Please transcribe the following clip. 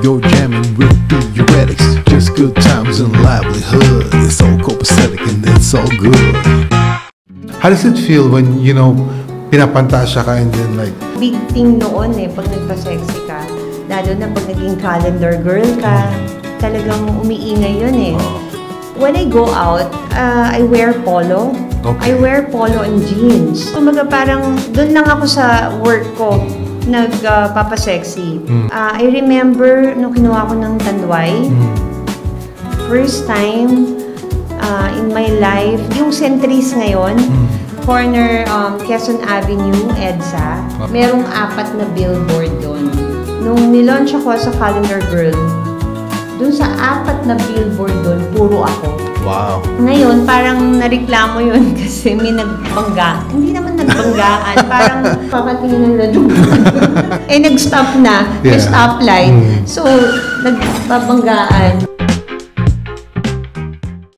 you're jamming with theoretics. Just good times and livelihood. It's all copacetic and it's all good. How does it feel when, you know, pinapantasya ka and then like... Big thing noon pag nagpa-sexy ka. Lalo na pag naging calendar girl ka, talagang umiingay yun When I go out, I wear polo. Okay. I wear polo and jeans. Kumaga parang doon lang ako sa work ko nagpapa-sexy. I remember nung kinuha ko ng Tanduay, first time in my life, yung Centris ngayon, corner Quezon Avenue, EDSA, merong 4 na billboard doon. Nung nilaunch ako sa Calendar Girl, doon sa 4 na billboard doon, puro ako. Wow. Ngayon, parang nareklamo yun kasi may nagbangga. Hindi naman nagbanggaan, parang pakatingin ng radyo. Nag-stop na, may stoplight. So, nagbabanggaan.